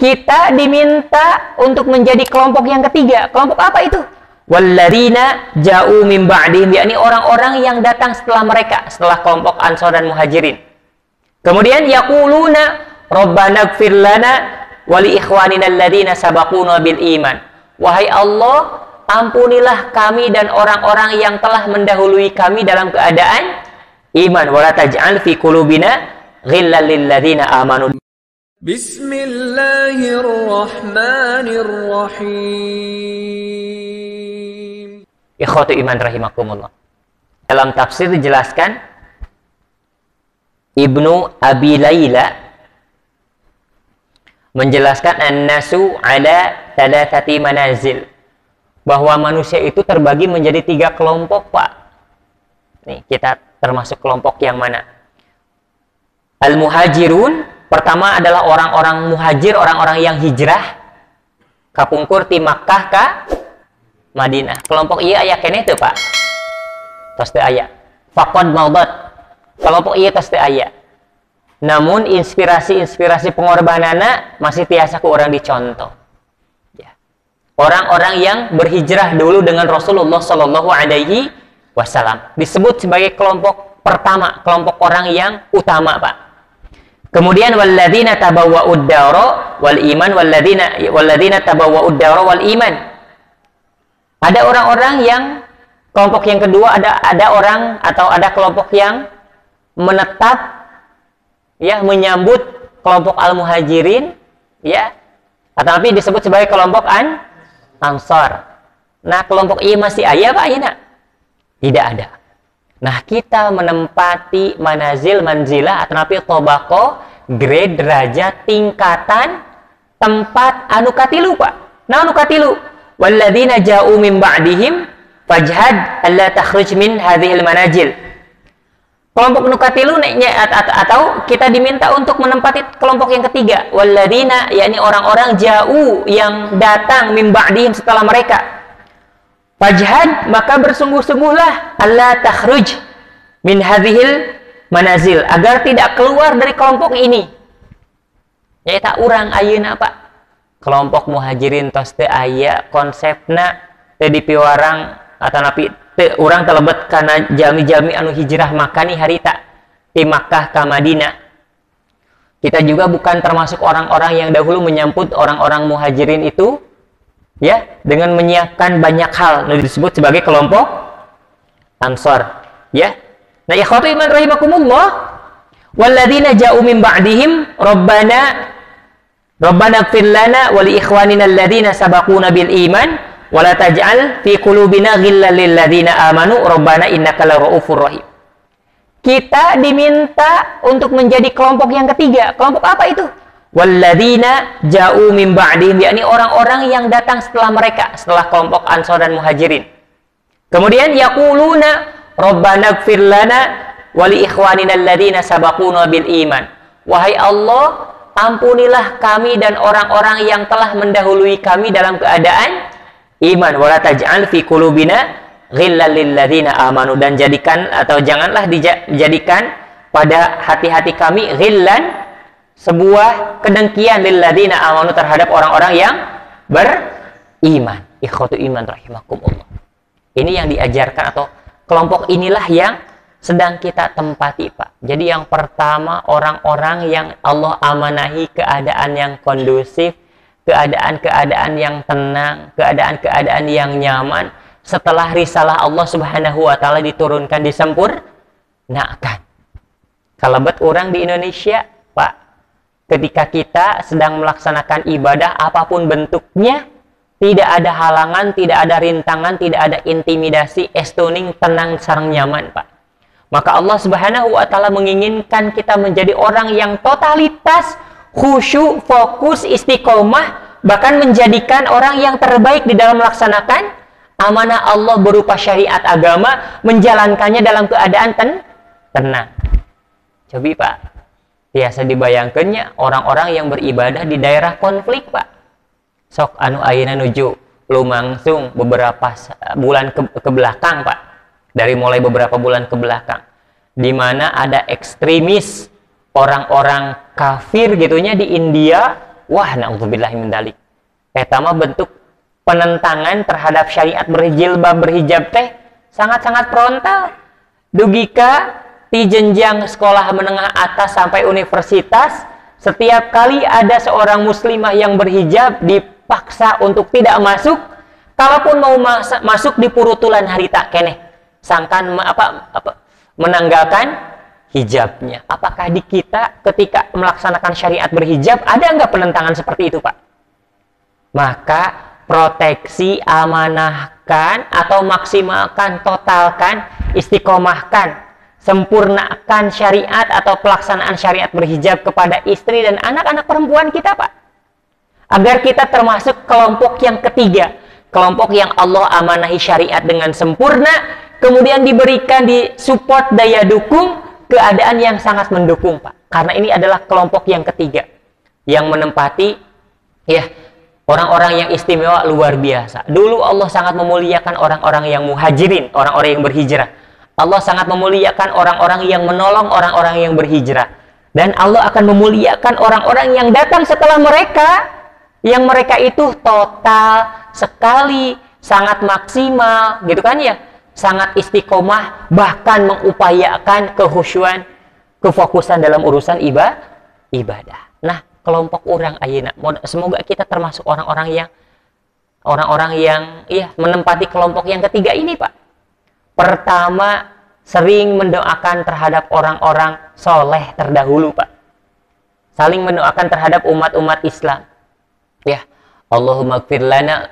kita diminta untuk menjadi kelompok yang ketiga. Kelompok apa itu? Walladzina ja'u min ba'dihim, yakni orang-orang yang datang setelah mereka, setelah kelompok Ansor dan Muhajirin. Kemudian yaquluna rabbana ighfir lana wa li ikhwanina alladzina sabaquna bil iman. Wahai Allah, ampunilah kami dan orang-orang yang telah mendahului kami dalam keadaan iman. Wa la taj'al fi qulubina ghillan lil ladzina amanu. Bismillahirrahmanirrahim. Ikhwatu iman rahimakumullah. Dalam tafsir dijelaskan, Ibnu Abi Layla menjelaskan an-nasu ala thalathati manazil, bahwa manusia itu terbagi menjadi 3 kelompok, Pak. Nih, kita termasuk kelompok yang mana? Al-muhajirun, pertama adalah orang-orang muhajir, orang-orang yang hijrah kapungkur ti Makkah ka Madinah. Kelompok iya aya keneh teu, Pak? Tos teu aya. Faqad maudat. Kelompok iya tos teu aya. Namun inspirasi pengorbanana masih tiasa ku orang dicontoh. Ya. Orang-orang yang berhijrah dulu dengan Rasulullah Shallallahu Alaihi Wasallam disebut sebagai kelompok pertama, kelompok orang yang utama, Pak. Kemudian walladzina tabawwa'ud dara wal iman, walladzina tabawwa'ud dara wal iman. Ada orang-orang yang kelompok yang kedua, ada orang atau ada kelompok yang menetap, ya, menyambut kelompok al-muhajirin, ya, tetapi disebut sebagai kelompok Ansar. Nah, kelompok ini masih ada, Pak, ya? Tidak ada. Nah, kita menempati manzilah atau tobako, grade, derajat, tingkatan, tempat anu katilu, Pak. Nah, anu katilu, walladzina ja'u min ba'dihim fajhad alla takhruj min hadhil manazil. Kelompok nukatilu atau kita diminta untuk menempati kelompok yang ketiga, walladzina, yakni orang-orang ja'u yang datang min ba'dihim setelah mereka. Fajhad, maka bersungguh-sungguhlah alla takhruj min hadhil manazil, agar tidak keluar dari kelompok ini. Ya tak urang ayeuna, Pak. Kelompok muhajirin tos teu aya konsepna teu dipiwarang atau napi teu urang telebet kana jami-jami anu hijrah makani harita di Makkah ka Madinah. Kita juga bukan termasuk orang-orang yang dahulu menyambut orang-orang muhajirin itu, ya, dengan menyiapkan banyak hal yang disebut sebagai kelompok Ansar, ya. Nah, ikhwatu iman rahimakumullah, walladzina ja'u min ba'dihim rabbana ighfir lana wa li ikhwanina alladzina sabaquna bil iman wa la taj'al fi qulubina ghillan lil ladzina amanu rabbana innaka lara'ufur rahim. Kita diminta untuk menjadi kelompok yang ketiga. Kelompok apa itu? Walladzina ja'u min ba'dihim, yakni orang-orang yang datang setelah mereka, setelah kelompok Ansor dan Muhajirin. Kemudian yaquluna rabbana ighfir lana wa li ikhwanina alladzina sabaquna bil iman. Wahai Allah, ampunilah kami dan orang-orang yang telah mendahului kami dalam keadaan iman. Wala taj'al fi qulubina ghillan lil ladzina amanu, dan jadikan atau janganlah dijadikan pada hati-hati kami ghillan, sebuah kedengkian lil ladzina amanu, terhadap orang-orang yang beriman. Ikhwatu iman rahimakumullah. Ini yang diajarkan, atau kelompok inilah yang sedang kita tempati, Pak. Jadi yang pertama, orang-orang yang Allah amanahi keadaan yang kondusif, keadaan-keadaan yang tenang, keadaan-keadaan yang nyaman setelah risalah Allah Subhanahu wa taala diturunkan, disempurnakan. Kalebet orang di Indonesia, Pak, ketika kita sedang melaksanakan ibadah apapun bentuknya, tidak ada halangan, tidak ada rintangan, tidak ada intimidasi, estuning, tenang, sareng nyaman, Pak. Maka Allah Subhanahu wa taala menginginkan kita menjadi orang yang totalitas khusyuk, fokus, istiqomah, bahkan menjadikan orang yang terbaik di dalam melaksanakan amanah Allah berupa syariat agama, menjalankannya dalam keadaan tenang. Coba, Pak, biasa dibayangkannya orang-orang yang beribadah di daerah konflik, Pak. Sok anu ayeuna nuju lumangsung beberapa bulan ke belakang, Pak. Dari mulai beberapa bulan ke belakang, di mana ada ekstremis orang-orang kafir gitunya di India Wah, na'udzubillahi min dzalik. Eta mah bentuk penentangan terhadap syariat berjilbab berhijab teh sangat-sangat frontal. Dugika di jenjang sekolah menengah atas sampai universitas, setiap kali ada seorang muslimah yang berhijab dipaksa untuk tidak masuk. Kalaupun mau masuk di purutulan harita keneh, sangkan menanggalkan hijabnya. Apakah di kita ketika melaksanakan syariat berhijab ada nggak penentangan seperti itu, Pak? Maka proteksi, amanahkan atau maksimalkan, totalkan, istiqomahkan, sempurnakan syariat atau pelaksanaan syariat berhijab kepada istri dan anak-anak perempuan kita, Pak. Agar kita termasuk kelompok yang ketiga, kelompok yang Allah amanahi syariat dengan sempurna, kemudian diberikan di support daya dukung, keadaan yang sangat mendukung, Pak. Karena ini adalah kelompok yang ketiga yang menempati orang-orang yang istimewa luar biasa. Dulu Allah sangat memuliakan orang-orang yang muhajirin, orang-orang yang berhijrah. Allah sangat memuliakan orang-orang yang menolong orang-orang yang berhijrah. Dan Allah akan memuliakan orang-orang yang datang setelah mereka, yang mereka itu total sekali, sangat maksimal, gitu kan ya? Sangat istiqomah, bahkan mengupayakan kehusyuan, kefokusan dalam urusan ibadah. Nah, kelompok orang ayeuna, semoga kita termasuk orang-orang yang menempati kelompok yang ketiga ini, Pak. Pertama, sering mendoakan terhadap orang-orang soleh terdahulu, Pak. Saling mendoakan terhadap umat-umat Islam. Ya, Allahumma gfir lana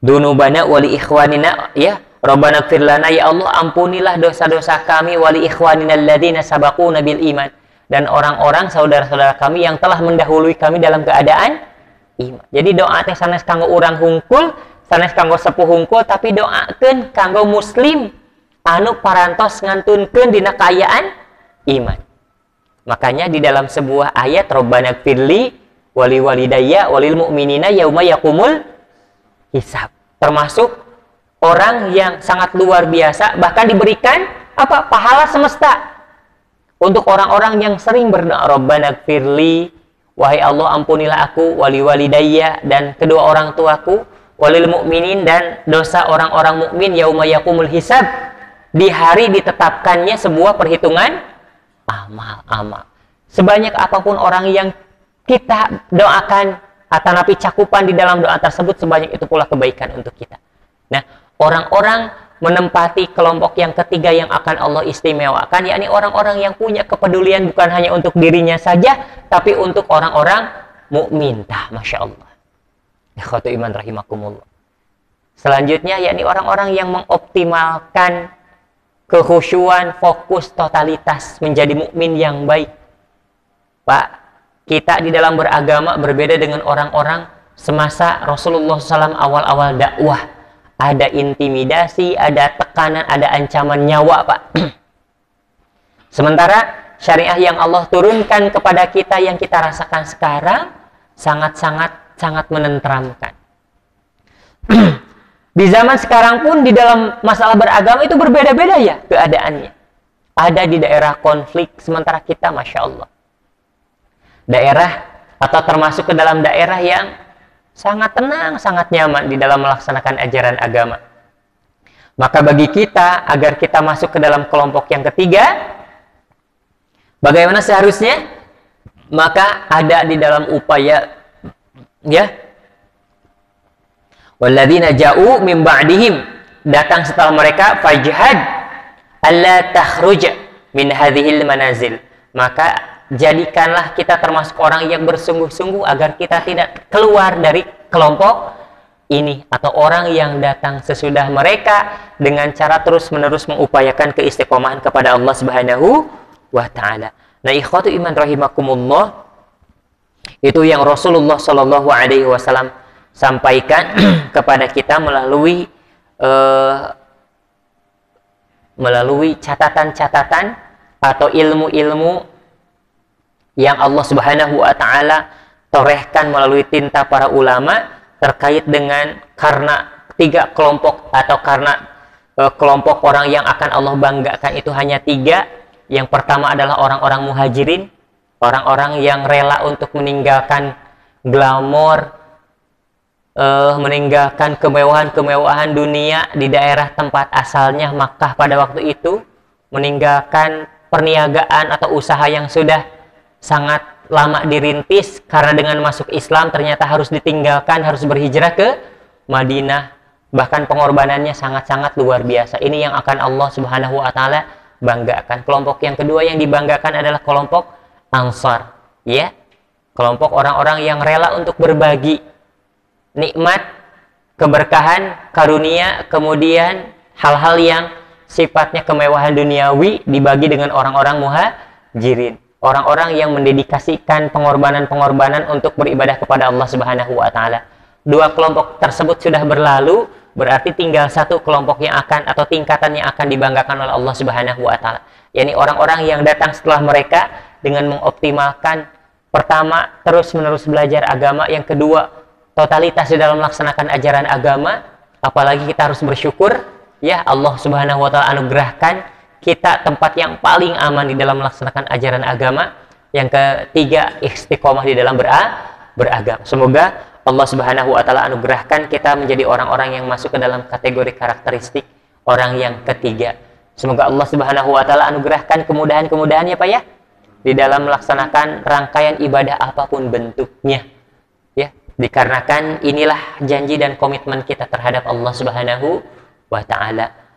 dunubana wali ikhwanina, ya Rabbana gfir lana, ya Allah ampunilah dosa-dosa kami, wali ikhwanina alladzina sabaquna bil iman, dan orang-orang saudara-saudara kami yang telah mendahului kami dalam keadaan iman. Jadi doa teh sanes kanggo urang hungkul, sanes kanggo sepuh hungkul, tapi doakeun kanggo muslim anu parantos ngantunkeun dina kaayaan iman. Makanya di dalam sebuah ayat, Rabbana gfirli wali walidayya walil mu'minina yauma yaqumul hisab, termasuk orang yang sangat luar biasa, bahkan diberikan pahala semesta untuk orang-orang yang sering berdoa, Rabbana gfirli, wahai Allah ampunilah aku, wali walidayya, dan kedua orang tuaku, walil mu'minin, dan dosa orang-orang mukmin, yauma yaqumul hisab, di hari ditetapkannya sebuah perhitungan amal. Sebanyak apapun orang yang kita doakan, atanapi cakupan di dalam doa tersebut, sebanyak itu pula kebaikan untuk kita. Nah, orang-orang menempati kelompok yang ketiga yang akan Allah istimewakan, yakni orang-orang yang punya kepedulian bukan hanya untuk dirinya saja, tapi untuk orang-orang mukmin. Masya Allah. Ikhwatu iman rahimakumullah. Selanjutnya, yakni orang-orang yang mengoptimalkan kekhusyuan, fokus, totalitas menjadi mukmin yang baik. Pak, kita di dalam beragama berbeda dengan orang-orang semasa Rasulullah SAW awal-awal dakwah. Ada intimidasi, ada tekanan, ada ancaman nyawa, Pak. Sementara syariah yang Allah turunkan kepada kita yang kita rasakan sekarang sangat menenteramkan. Di zaman sekarang pun di dalam masalah beragama itu berbeda-beda ya keadaannya. Ada di daerah konflik, sementara kita Masya Allah, daerah atau termasuk ke dalam daerah yang sangat tenang, sangat nyaman di dalam melaksanakan ajaran agama. Maka bagi kita, agar kita masuk ke dalam kelompok yang ketiga, bagaimana seharusnya? Maka ada di dalam upaya, ya, walladzina ja'u min ba'dihim, datang setelah mereka, fajhad alla takhruj min hadhil manazil, maka jadikanlah kita termasuk orang yang bersungguh-sungguh agar kita tidak keluar dari kelompok ini, atau orang yang datang sesudah mereka, dengan cara terus-menerus mengupayakan keistiqomahan kepada Allah Subhanahu wa Ta'ala. Nah, ikhwatu iman rahimakumullah, itu yang Rasulullah Shallallahu Alaihi Wasallam sampaikan kepada kita melalui catatan-catatan atau ilmu-ilmu yang Allah Subhanahu wa Ta'ala torehkan melalui tinta para ulama terkait dengan karena tiga kelompok, atau karena kelompok orang yang akan Allah banggakan itu hanya tiga. Yang pertama adalah orang-orang muhajirin, orang-orang yang rela untuk meninggalkan glamor, meninggalkan kemewahan-kemewahan dunia di daerah tempat asalnya Makkah pada waktu itu, meninggalkan perniagaan atau usaha yang sudah sangat lama dirintis karena dengan masuk Islam ternyata harus ditinggalkan, harus berhijrah ke Madinah. Bahkan pengorbanannya sangat-sangat luar biasa. Ini yang akan Allah Subhanahu wa taala banggakan. Kelompok yang kedua yang dibanggakan adalah kelompok Ansar, ya. Kelompok orang-orang yang rela untuk berbagi nikmat, keberkahan, karunia, kemudian hal-hal yang sifatnya kemewahan duniawi dibagi dengan orang-orang muhajirin. Orang-orang yang mendedikasikan pengorbanan-pengorbanan untuk beribadah kepada Allah Subhanahu wa taala. Dua kelompok tersebut sudah berlalu, berarti tinggal satu kelompok yang akan atau tingkatan yang akan dibanggakan oleh Allah Subhanahu wa taala. yakni orang-orang yang datang setelah mereka dengan mengoptimalkan pertama terus-menerus belajar agama, yang kedua totalitas di dalam melaksanakan ajaran agama. Apalagi kita harus bersyukur ya, Allah Subhanahu wa taala anugerahkan kita tempat yang paling aman di dalam melaksanakan ajaran agama. Yang ketiga, istiqomah di dalam beragama. Semoga Allah Subhanahu wa taala anugerahkan kita menjadi orang-orang yang masuk ke dalam kategori karakteristik orang yang ketiga. Semoga Allah Subhanahu wa taala anugerahkan kemudahan-kemudahan ya Pak ya di dalam melaksanakan rangkaian ibadah apapun bentuknya. Ya, dikarenakan inilah janji dan komitmen kita terhadap Allah Subhanahu wa taala.